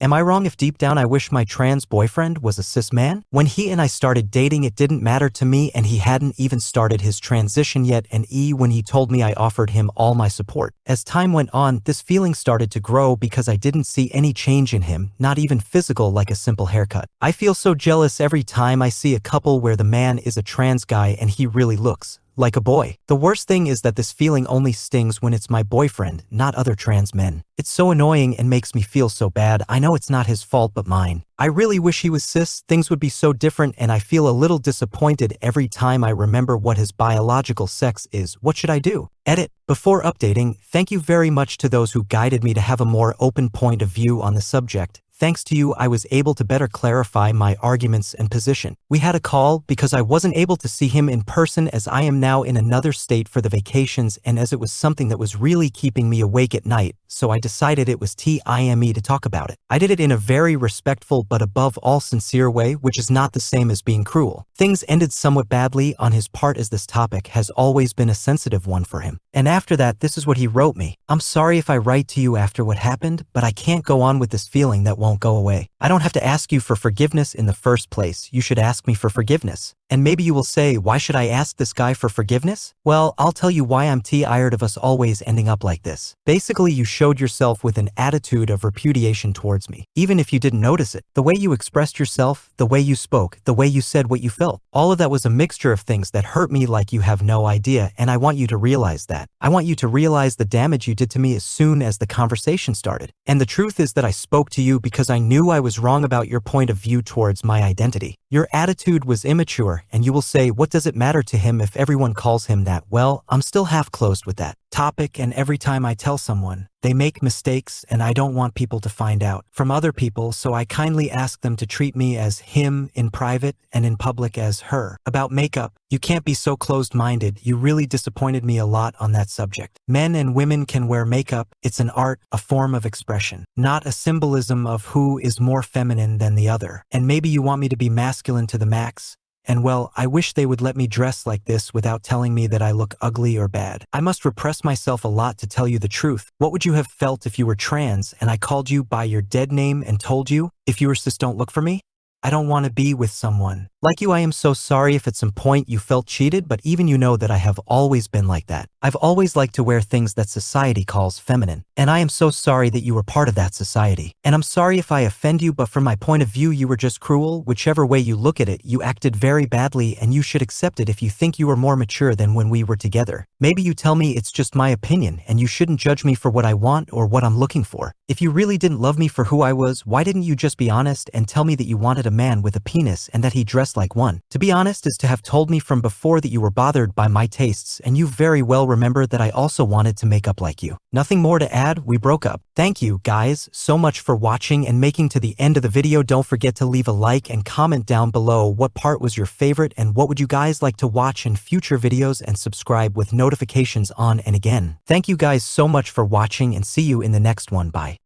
Am I wrong if deep down I wish my trans boyfriend was a cis man? When he and I started dating, it didn't matter to me, and he hadn't even started his transition yet, and when he told me, I offered him all my support. As time went on, this feeling started to grow because I didn't see any change in him, not even physical, like a simple haircut. I feel so jealous every time I see a couple where the man is a trans guy and he really looks like a boy. The worst thing is that this feeling only stings when it's my boyfriend, not other trans men. It's so annoying and makes me feel so bad. I know it's not his fault but mine. I really wish he was cis, things would be so different, and I feel a little disappointed every time I remember what his biological sex is. What should I do? Edit. Before updating, thank you very much to those who guided me to have a more open point of view on the subject. Thanks to you, I was able to better clarify my arguments and position. We had a call because I wasn't able to see him in person, as I am now in another state for the vacations, and as it was something that was really keeping me awake at night, so I decided it was time to talk about it. I did it in a very respectful but above all sincere way, which is not the same as being cruel. Things ended somewhat badly on his part, as this topic has always been a sensitive one for him. And after that, this is what he wrote me. I'm sorry if I write to you after what happened, but I can't go on with this feeling that won't go away. I don't have to ask you for forgiveness in the first place. You should ask me for forgiveness. And maybe you will say, why should I ask this guy for forgiveness? Well, I'll tell you why. I'm tired of us always ending up like this. Basically, you showed yourself with an attitude of repudiation towards me, even if you didn't notice it. The way you expressed yourself, the way you spoke, the way you said what you felt, all of that was a mixture of things that hurt me like you have no idea, and I want you to realize that. I want you to realize the damage you did to me as soon as the conversation started. And the truth is that I spoke to you because I knew I was wrong about your point of view towards my identity. Your attitude was immature, and you will say, what does it matter to him if everyone calls him that? Well, I'm still half closed with that topic, and every time I tell someone, they make mistakes, and I don't want people to find out from other people, so I kindly ask them to treat me as him in private and in public as her. About makeup, you can't be so closed-minded. You really disappointed me a lot on that subject. Men and women can wear makeup. It's an art, a form of expression, not a symbolism of who is more feminine than the other. And maybe you want me to be masculine to the max. And well, I wish they would let me dress like this without telling me that I look ugly or bad. I must repress myself a lot to tell you the truth. What would you have felt if you were trans and I called you by your dead name and told you, if you were cis, don't look for me? I don't want to be with someone like you. I am so sorry if at some point you felt cheated, but even you know that I have always been like that. I've always liked to wear things that society calls feminine, and I am so sorry that you were part of that society. And I'm sorry if I offend you, but from my point of view, you were just cruel. Whichever way you look at it, you acted very badly, and you should accept it if you think you were more mature than when we were together. Maybe you tell me it's just my opinion, and you shouldn't judge me for what I want or what I'm looking for. If you really didn't love me for who I was, why didn't you just be honest and tell me that you wanted a man with a penis and that he dressed like one? To be honest is to have told me from before that you were bothered by my tastes, and you very well remember that I also wanted to make up like you. Nothing more to add, we broke up. Thank you, guys, so much for watching and making to the end of the video. Don't forget to leave a like and comment down below what part was your favorite and what would you guys like to watch in future videos, and subscribe with notifications on. And again, thank you guys so much for watching, and see you in the next one. Bye.